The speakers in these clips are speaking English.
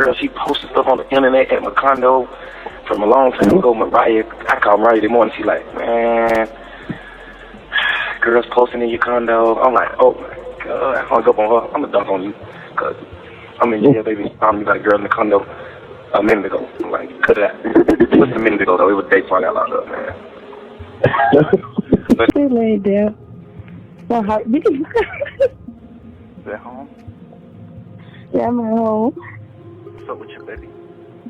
girl, she posted stuff on the internet at my condo from a long time ago. Mariah, I called Mariah this morning. She like, man, girls posting in your condo. I'm like, oh my God, I hung up on her. I'm gonna dunk on you, cause I'm in jail, baby. You got a girl in the condo a minute ago. I'm like, cut that. It wasn't a minute ago though. It was day before I got locked up, man. But they laid down. My heart. Is at home? Yeah, I'm at home. What's up with you, baby?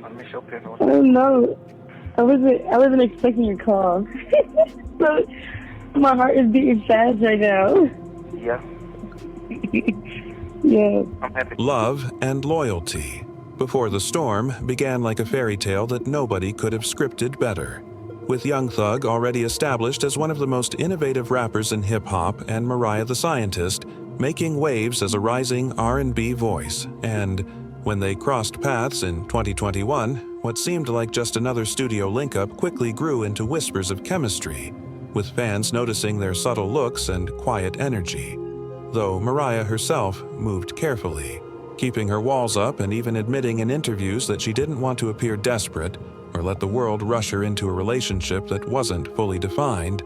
I miss your pen. I don't know. I wasn't expecting your call. So my heart is beating fast right now. Yeah. Yeah. I'm happy. Love and loyalty before the storm began like a fairy tale that nobody could have scripted better. With Young Thug already established as one of the most innovative rappers in hip-hop and Mariah The Scientist making waves as a rising R&B voice, and when they crossed paths in 2021, what seemed like just another studio link-up quickly grew into whispers of chemistry, with fans noticing their subtle looks and quiet energy, though Mariah herself moved carefully, keeping her walls up and even admitting in interviews that she didn't want to appear desperate or let the world rush her into a relationship that wasn't fully defined.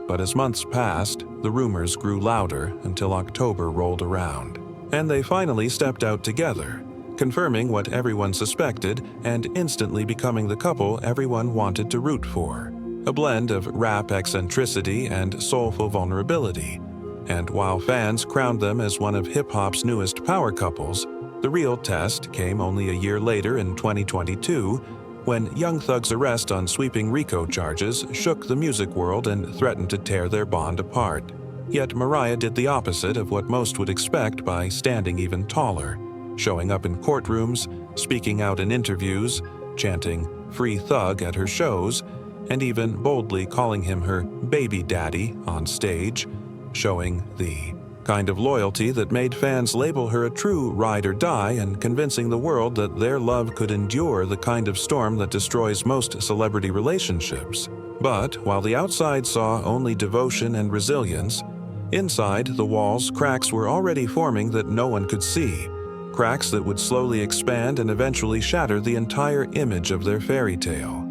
But as months passed, the rumors grew louder until October rolled around, and they finally stepped out together, confirming what everyone suspected and instantly becoming the couple everyone wanted to root for, a blend of rap eccentricity and soulful vulnerability. And while fans crowned them as one of hip-hop's newest power couples, the real test came only a year later in 2022, when Young Thug's arrest on sweeping Rico charges shook the music world and threatened to tear their bond apart. Yet Mariah did the opposite of what most would expect by standing even taller, showing up in courtrooms, speaking out in interviews, chanting "Free Thug" at her shows, and even boldly calling him her baby daddy on stage, showing the kind of loyalty that made fans label her a true ride or die and convincing the world that their love could endure the kind of storm that destroys most celebrity relationships. But while the outside saw only devotion and resilience, inside the walls cracks were already forming that no one could see, cracks that would slowly expand and eventually shatter the entire image of their fairy tale.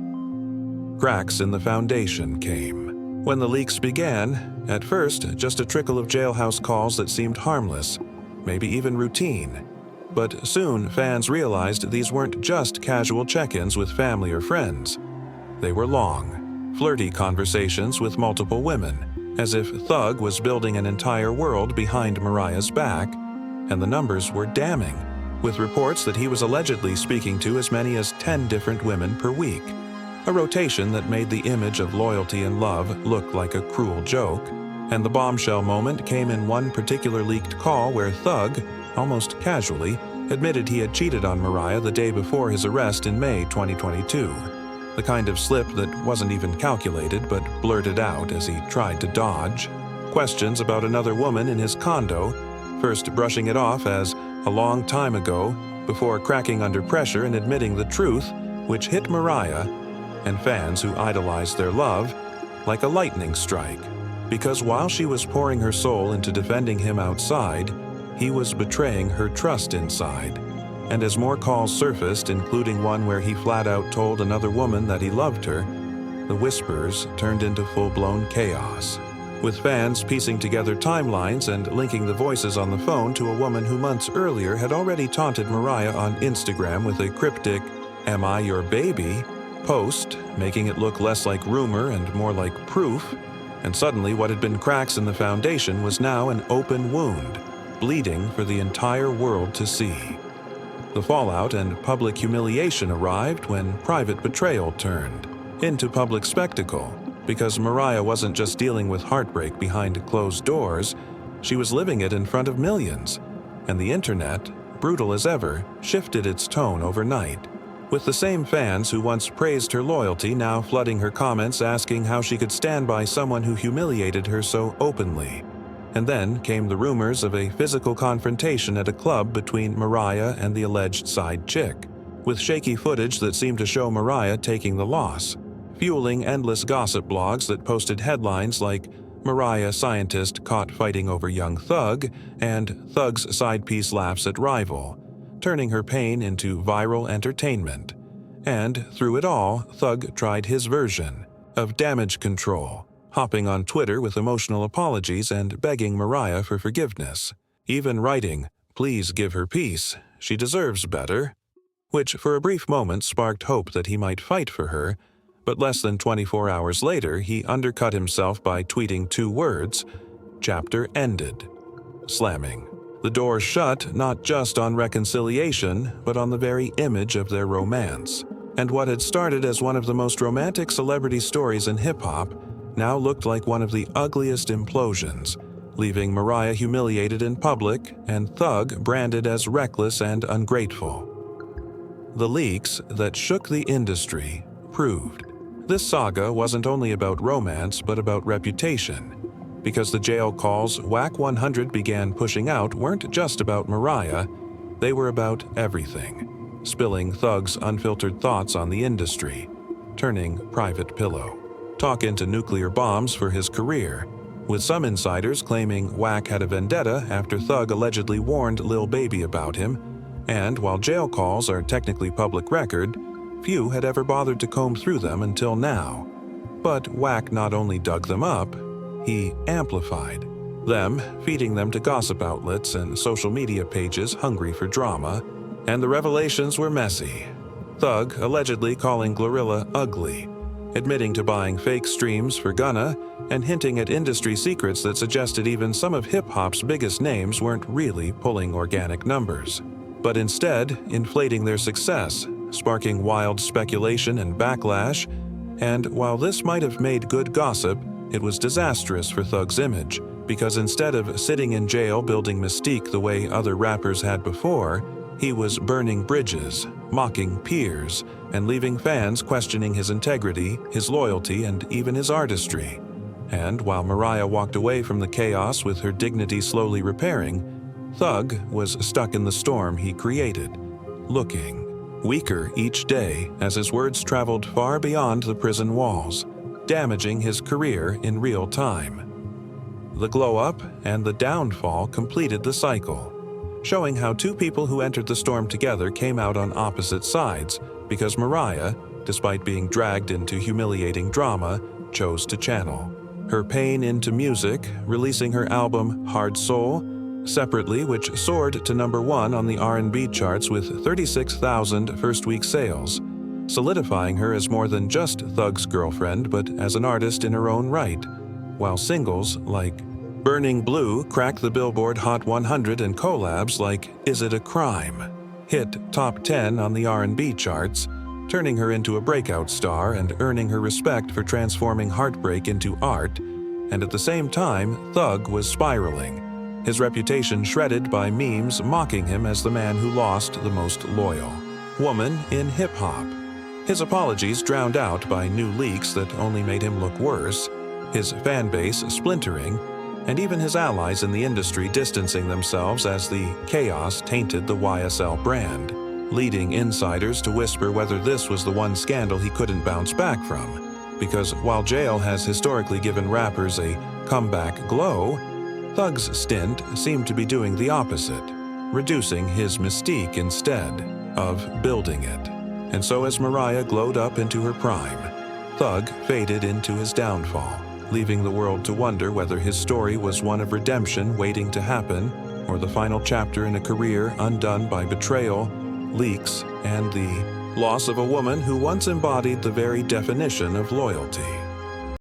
Cracks in the foundation came. When the leaks began, at first just a trickle of jailhouse calls that seemed harmless, maybe even routine. But soon fans realized these weren't just casual check-ins with family or friends. They were long, flirty conversations with multiple women, as if Thug was building an entire world behind Mariah's back, and the numbers were damning, with reports that he was allegedly speaking to as many as 10 different women per week. A rotation that made the image of loyalty and love look like a cruel joke, and the bombshell moment came in one particular leaked call where Thug, almost casually, admitted he had cheated on Mariah the day before his arrest in May 2022, the kind of slip that wasn't even calculated but blurted out as he tried to dodge questions about another woman in his condo, first brushing it off as a long time ago before cracking under pressure and admitting the truth, which hit Mariah and fans who idolized their love like a lightning strike, because while she was pouring her soul into defending him outside, he was betraying her trust inside. And as more calls surfaced, including one where he flat out told another woman that he loved her, the whispers turned into full-blown chaos, with fans piecing together timelines and linking the voices on the phone to a woman who months earlier had already taunted Mariah on Instagram with a cryptic "Am I your baby?" post, making it look less like rumor and more like proof, and suddenly what had been cracks in the foundation was now an open wound, bleeding for the entire world to see. The fallout and public humiliation arrived when private betrayal turned into public spectacle, because Mariah wasn't just dealing with heartbreak behind closed doors, she was living it in front of millions, and the internet, brutal as ever, shifted its tone overnight, with the same fans who once praised her loyalty now flooding her comments asking how she could stand by someone who humiliated her so openly. And then came the rumors of a physical confrontation at a club between Mariah and the alleged side chick, with shaky footage that seemed to show Mariah taking the loss, fueling endless gossip blogs that posted headlines like "Mariah Scientist caught fighting over Young Thug" and "Thug's side piece laughs at rival," turning her pain into viral entertainment. And through it all, Thug tried his version of damage control, hopping on Twitter with emotional apologies and begging Mariah for forgiveness, even writing, "Please give her peace, she deserves better," which for a brief moment sparked hope that he might fight for her, but less than 24 hours later he undercut himself by tweeting 2 words, "Chapter ended," slamming the door shut not just on reconciliation, but on the very image of their romance. And what had started as one of the most romantic celebrity stories in hip-hop now looked like one of the ugliest implosions, leaving Mariah humiliated in public and Thug branded as reckless and ungrateful. The leaks that shook the industry proved this saga wasn't only about romance but about reputation, because the jail calls Whack 100 began pushing out weren't just about Mariah, they were about everything, spilling Thug's unfiltered thoughts on the industry, turning private pillow talk into nuclear bombs for his career, with some insiders claiming Whack had a vendetta after Thug allegedly warned Lil Baby about him, and while jail calls are technically public record, few had ever bothered to comb through them until now. But Whack not only dug them up, he amplified them, feeding them to gossip outlets and social media pages hungry for drama, and the revelations were messy. Thug allegedly calling Glorilla ugly, admitting to buying fake streams for Gunna, and hinting at industry secrets that suggested even some of hip-hop's biggest names weren't really pulling organic numbers, but instead inflating their success, sparking wild speculation and backlash. And while this might have made good gossip, it was disastrous for Thug's image, because instead of sitting in jail building mystique the way other rappers had before, he was burning bridges, mocking peers, and leaving fans questioning his integrity, his loyalty, and even his artistry. And while Mariah walked away from the chaos with her dignity slowly repairing, Thug was stuck in the storm he created, looking weaker each day as his words traveled far beyond the prison walls, damaging his career in real time. The glow-up and the downfall completed the cycle, showing how 2 people who entered the storm together came out on opposite sides because Mariah, despite being dragged into humiliating drama, chose to channel her pain into music, releasing her album Hard Soul separately, which soared to #1 on the R&B charts with 36,000 first-week sales, solidifying her as more than just Thug's girlfriend but as an artist in her own right, while singles like Burning Blue cracked the Billboard Hot 100 and collabs like Is It a Crime hit top 10 on the R&B charts, turning her into a breakout star and earning her respect for transforming heartbreak into art. And at the same time, Thug was spiraling, his reputation shredded by memes mocking him as the man who lost the most loyal woman in hip-hop. His apologies drowned out by new leaks that only made him look worse, his fan base splintering, and even his allies in the industry distancing themselves as the chaos tainted the YSL brand, leading insiders to whisper whether this was the one scandal he couldn't bounce back from. Because while jail has historically given rappers a comeback glow, Thug's stint seemed to be doing the opposite, reducing his mystique instead of building it. And so as Mariah glowed up into her prime, Thug faded into his downfall, leaving the world to wonder whether his story was one of redemption waiting to happen, or the final chapter in a career undone by betrayal, leaks, and the loss of a woman who once embodied the very definition of loyalty.